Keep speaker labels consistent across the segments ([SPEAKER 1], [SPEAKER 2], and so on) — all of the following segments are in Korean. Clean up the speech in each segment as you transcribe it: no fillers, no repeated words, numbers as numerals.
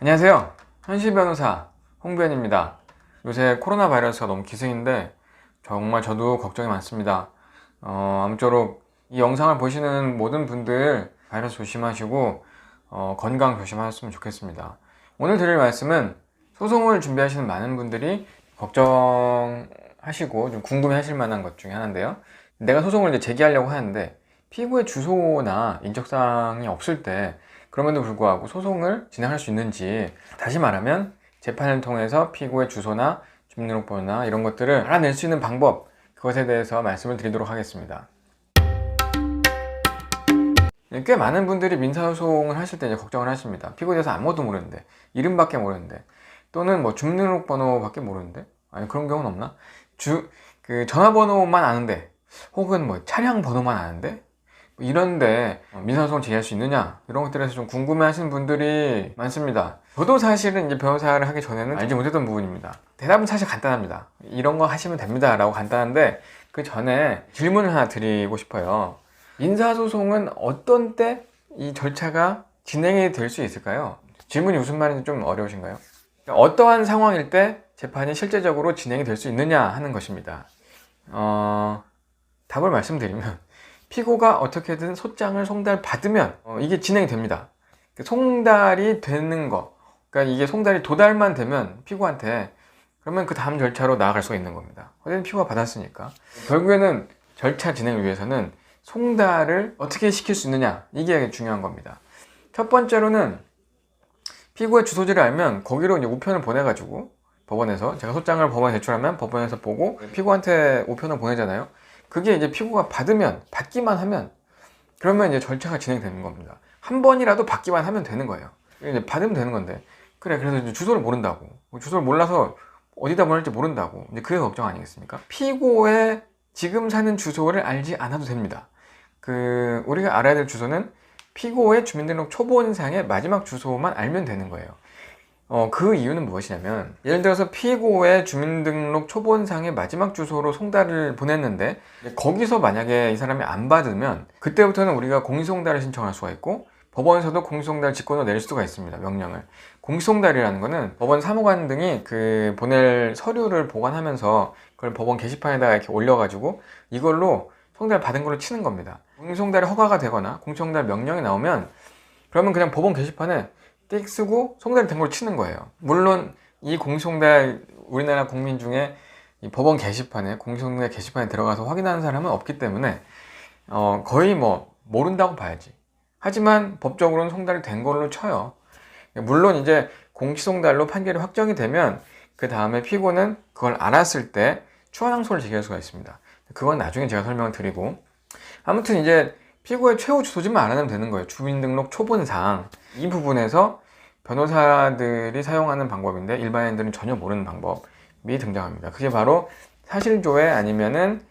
[SPEAKER 1] 안녕하세요. 현실 변호사 홍변입니다. 요새 코로나 바이러스가 너무 기승인데 정말 저도 걱정이 많습니다. 아무쪼록 이 영상을 보시는 모든 분들 바이러스 조심하시고 건강 조심하셨으면 좋겠습니다. 오늘 드릴 말씀은 소송을 준비하시는 많은 분들이 걱정하시고 좀 궁금해하실 만한 것 중에 하나인데요. 내가 소송을 이제 제기하려고 하는데 피고의 주소나 인적사항이 없을 때 그럼에도 불구하고 소송을 진행할 수 있는지, 다시 말하면 재판을 통해서 피고의 주소나 주민등록번호나 이런 것들을 알아낼 수 있는 방법, 그것에 대해서 말씀을 드리도록 하겠습니다. 꽤 많은 분들이 민사소송을 하실 때 이제 걱정을 하십니다. 피고에 대해서 아무것도 모르는데, 이름밖에 모르는데, 또는 뭐 주민등록번호밖에 모르는데, 아니 그런 경우는 없나? 전화번호만 아는데, 혹은 뭐 차량 번호만 아는데, 이런데 민사소송을 제기할 수 있느냐, 이런 것들에서 좀 궁금해 하시는 분들이 많습니다. 저도 사실은 이제 변호사를 하기 전에는 알지 못했던 부분입니다. 대답은 사실 간단합니다. 이런 거 하시면 됩니다 라고 간단한데, 그 전에 질문을 하나 드리고 싶어요. 민사소송은 어떤 때 이 절차가 진행이 될 수 있을까요? 질문이 무슨 말인지 좀 어려우신가요? 어떠한 상황일 때 재판이 실제적으로 진행이 될 수 있느냐 하는 것입니다. 답을 말씀드리면, 피고가 어떻게든 소장을 송달받으면 이게 진행이 됩니다. 송달이 되는 거, 그러니까 이게 송달이 도달만 되면 피고한테, 그러면 그 다음 절차로 나아갈 수가 있는 겁니다. 어쨌든 피고가 받았으니까. 결국에는 절차 진행을 위해서는 송달을 어떻게 시킬 수 있느냐, 이게 중요한 겁니다. 첫 번째로는 피고의 주소지를 알면 거기로 이제 우편을 보내가지고, 법원에서 제가 소장을 법원에 제출하면 법원에서 보고 피고한테 우편을 보내잖아요. 그게 이제 피고가 받기만 하면, 그러면 이제 절차가 진행되는 겁니다. 한 번이라도 받기만 하면 되는 거예요. 이제 받으면 되는 건데, 그래서 이제 주소를 모른다고, 주소를 몰라서 어디다 보낼지 모른다고, 이제 그게 걱정 아니겠습니까? 피고의 지금 사는 주소를 알지 않아도 됩니다. 우리가 알아야 될 주소는 피고의 주민등록 초본상의 마지막 주소만 알면 되는 거예요. 그 이유는 무엇이냐면, 예를 들어서 피고의 주민등록 초본상의 마지막 주소로 송달을 보냈는데 거기서 만약에 이 사람이 안 받으면, 그때부터는 우리가 공시송달을 신청할 수가 있고 법원에서도 공시송달 직권을 낼 수가 있습니다. 명령을. 공시송달이라는 거는 법원 사무관 등이 보낼 서류를 보관하면서 그걸 법원 게시판에다가 이렇게 올려가지고 이걸로 송달 받은 걸로 치는 겁니다. 공시송달이 허가가 되거나 공시송달 명령이 나오면, 그러면 그냥 법원 게시판에 띡 쓰고 송달이 된 걸로 치는 거예요. 물론 이 공시송달, 우리나라 국민 중에 이 법원 게시판에, 공시송달 게시판에 들어가서 확인하는 사람은 없기 때문에 거의 모른다고 봐야지. 하지만 법적으로는 송달이 된 걸로 쳐요. 물론 이제 공시송달로 판결이 확정이 되면 그 다음에 피고는 그걸 알았을 때 추가상소를 제기할 수가 있습니다. 그건 나중에 제가 설명을 드리고, 아무튼 이제 피고의 최후 주소지만 알아내면 되는 거예요. 주민등록 초본상. 이 부분에서 변호사들이 사용하는 방법인데 일반인들은 전혀 모르는 방법이 등장합니다. 그게 바로 사실조회, 아니면은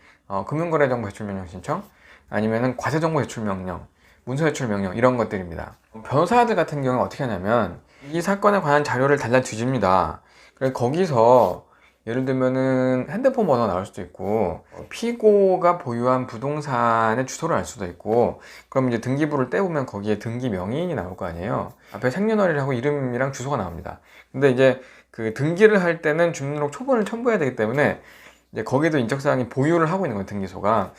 [SPEAKER 1] 금융거래정보 제출명령 신청, 아니면은 과세정보 제출명령, 문서제출명령, 이런 것들입니다. 변호사들 같은 경우는 어떻게 하냐면, 이 사건에 관한 자료를 달라 뒤집니다. 그래서 거기서 예를 들면은 핸드폰 번호가 나올 수도 있고, 피고가 보유한 부동산의 주소를 알 수도 있고, 그럼 이제 등기부를 떼보면 거기에 등기 명의인이 나올 거 아니에요. 앞에 생년월일하고 이름이랑 주소가 나옵니다. 근데 이제 그 등기를 할 때는 주민등록 초본을 첨부해야 되기 때문에 이제 거기도 인적사항이 보유를 하고 있는 거예요, 등기소가.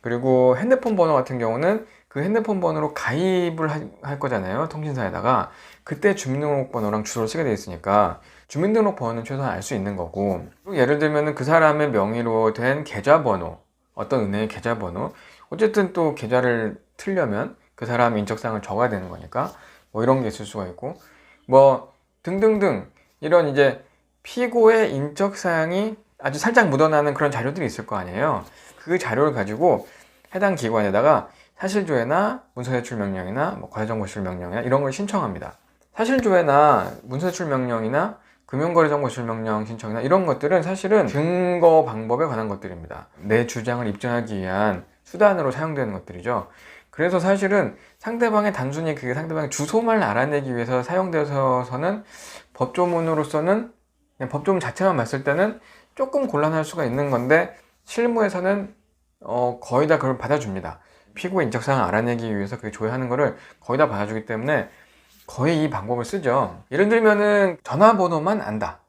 [SPEAKER 1] 그리고 핸드폰 번호 같은 경우는 그 핸드폰 번호로 가입을 할 거잖아요, 통신사에다가. 그때 주민등록번호랑 주소를 쓰게 돼 있으니까 주민등록번호는 최소한 알 수 있는 거고, 예를 들면 그 사람의 명의로 된 계좌번호, 어떤 은행의 계좌번호, 어쨌든 또 계좌를 틀려면 그 사람 인적사항을 적어야 되는 거니까 이런 게 있을 수가 있고, 등등등, 이런 이제 피고의 인적사항이 아주 살짝 묻어나는 그런 자료들이 있을 거 아니에요. 그 자료를 가지고 해당 기관에다가 사실조회나 문서제출명령이나 과세정보제출명령이나 이런 걸 신청합니다. 사실조회나 문서제출명령이나 금융거래정보제출명령 신청이나 이런 것들은 사실은 증거 방법에 관한 것들입니다. 내 주장을 입증하기 위한 수단으로 사용되는 것들이죠. 그래서 사실은 상대방의 단순히 그 상대방의 주소만 알아내기 위해서 사용되어서는 법조문으로서는, 그냥 법조문 자체만 봤을 때는 조금 곤란할 수가 있는 건데, 실무에서는 거의 다 그걸 받아줍니다. 피고의 인적사항을 알아내기 위해서 그게 조회하는 거를 거의 다 받아주기 때문에 거의 이 방법을 쓰죠. 예를 들면은 전화번호만 안다.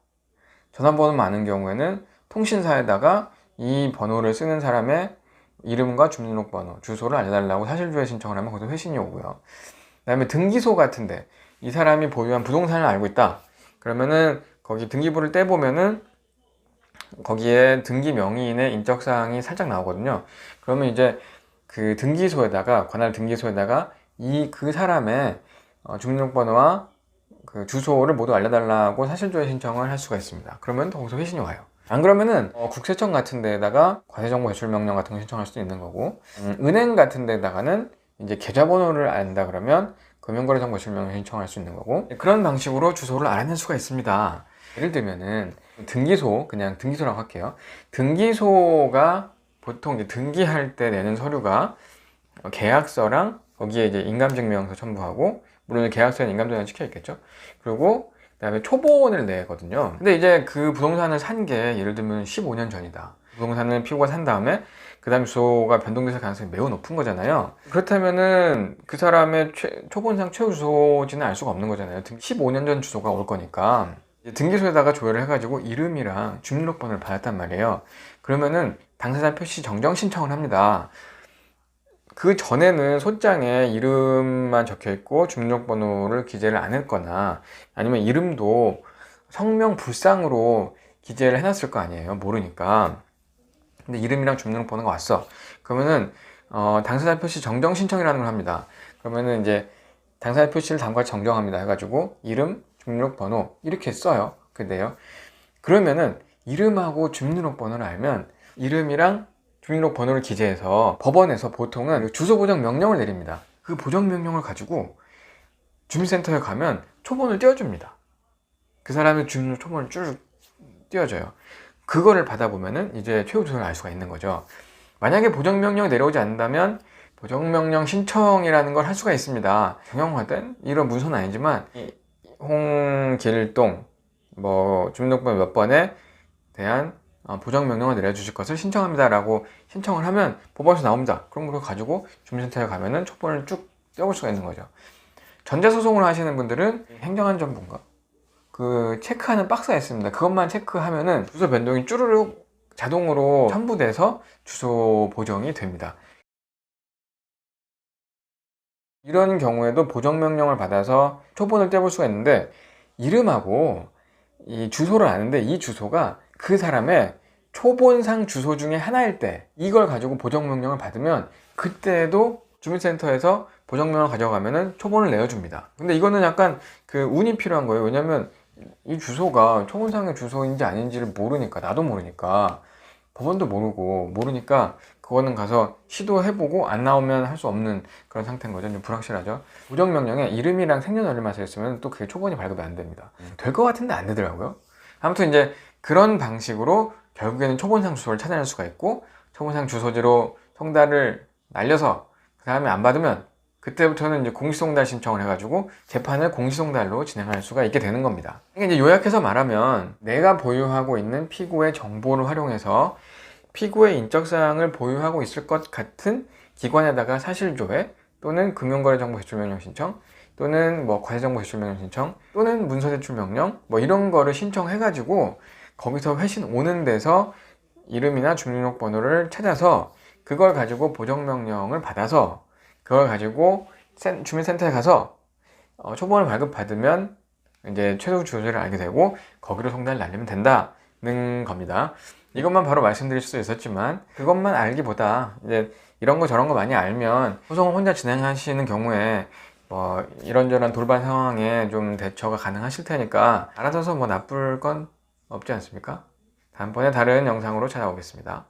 [SPEAKER 1] 전화번호만 아는 경우에는 통신사에다가 이 번호를 쓰는 사람의 이름과 주민등록번호, 주소를 알려달라고 사실조회 신청을 하면 거기서 회신이 오고요. 그 다음에 등기소 같은데 이 사람이 보유한 부동산을 알고 있다. 그러면은 거기 등기부를 떼보면은 거기에 등기 명의인의 인적사항이 살짝 나오거든요. 그러면 이제 그 등기소에다가, 관할 등기소에다가 그 사람의 주민등록번호와 그 주소를 모두 알려달라고 사실조회 신청을 할 수가 있습니다. 그러면 거기서 회신이 와요. 안 그러면은 국세청 같은 데다가 과세정보 제출 명령 같은 거 신청할 수도 있는 거고, 은행 같은 데다가는 이제 계좌번호를 안다 그러면 금융거래정보 제출 명령 신청할 수 있는 거고, 그런 방식으로 주소를 알아낼 수가 있습니다. 예를 들면은 등기소, 그냥 등기소라고 할게요. 등기소가 보통 이제 등기할 때 내는 서류가 계약서랑 거기에 이제 인감증명서 첨부하고, 물론 계약서에는 인감증명 찍혀 있겠죠. 그리고 그다음에 초본을 내거든요. 근데 이제 그 부동산을 산 게 예를 들면 15년 전이다. 부동산을 피고가 산 다음에 그 다음 주소가 변동될 가능성이 매우 높은 거잖아요. 그렇다면은 그 사람의 초본상 최후 주소지는 알 수가 없는 거잖아요. 15년 전 주소가 올 거니까 등기소에다가 조회를 해가지고 이름이랑 주민등록번호를 받았단 말이에요. 그러면은 당사자 표시 정정 신청을 합니다. 그 전에는 소장에 이름만 적혀 있고 주민등록번호를 기재를 안 했거나, 아니면 이름도 성명 불상으로 기재를 해놨을 거 아니에요. 모르니까. 근데 이름이랑 주민등록번호가 왔어. 그러면은 당사자 표시 정정 신청이라는 걸 합니다. 그러면은 이제 당사자 표시를 다음과 같이 정정합니다 해가지고 이름, 주민등록번호 이렇게 써요. 근데요, 그러면은 이름하고 주민등록번호를 알면 이름이랑 주민등록번호를 기재해서 법원에서 보통은 주소 보정 명령을 내립니다. 그 보정 명령을 가지고 주민센터에 가면 초본을 띄워줍니다. 그 사람의 주민등록 초본을 쭉 띄워줘요. 그거를 받아보면은 이제 최후 주소를 알 수가 있는 거죠. 만약에 보정 명령이 내려오지 않는다면 보정 명령 신청이라는 걸 할 수가 있습니다. 경영화된 이런 문서는 아니지만 홍길동 주민등록번호 몇 번에 대한 보정 명령을 내려주실 것을 신청합니다 라고 신청을 하면 법원에서 나옵니다. 그럼 그걸 가지고 주민센터에 가면은 촉본을 쭉 떼볼 수가 있는 거죠. 전자소송을 하시는 분들은 행정안전부인가 그 체크하는 박스가 있습니다. 그것만 체크하면은 주소 변동이 쭈르륵 자동으로 첨부돼서 주소 보정이 됩니다. 이런 경우에도 보정 명령을 받아서 초본을 떼볼 수가 있는데, 이름하고 이 주소를 아는데 이 주소가 그 사람의 초본상 주소 중에 하나일 때 이걸 가지고 보정명령을 받으면 그때도 주민센터에서 보정명령을 가져가면은 초본을 내어줍니다. 근데 이거는 약간 그 운이 필요한 거예요. 왜냐면 이 주소가 초본상의 주소인지 아닌지를 모르니까, 나도 모르니까, 법원도 모르니까 그거는 가서 시도해보고 안 나오면 할 수 없는 그런 상태인 거죠. 좀 불확실하죠. 보정명령에 이름이랑 생년월일만 써있으면 또 그게 초본이 발급이 안 됩니다. 될 것 같은데 안 되더라고요. 아무튼 이제 그런 방식으로 결국에는 초본상 주소를 찾아낼 수가 있고, 초본상 주소지로 송달을 날려서 그 다음에 안 받으면 그때부터는 이제 공시송달 신청을 해가지고 재판을 공시송달로 진행할 수가 있게 되는 겁니다. 이게 이제 요약해서 말하면, 내가 보유하고 있는 피고의 정보를 활용해서 피고의 인적사항을 보유하고 있을 것 같은 기관에다가 사실조회 또는 금융거래정보 제출명령 신청 또는 과세정보 제출명령 신청 또는 문서제출명령 이런 거를 신청해가지고 거기서 회신 오는 데서 이름이나 주민등록번호를 찾아서 그걸 가지고 보정명령을 받아서 그걸 가지고 주민센터에 가서 초본을 발급받으면 이제 최소 주소지를 알게 되고 거기로 송달을 날리면 된다는 겁니다. 이것만 바로 말씀드릴 수도 있었지만, 그것만 알기보다 이제 이런 거 저런 거 많이 알면 소송을 혼자 진행하시는 경우에 이런저런 돌발 상황에 좀 대처가 가능하실 테니까 알아둬서 나쁠 건 없지 않습니까? 다음번에 다른 영상으로 찾아오겠습니다.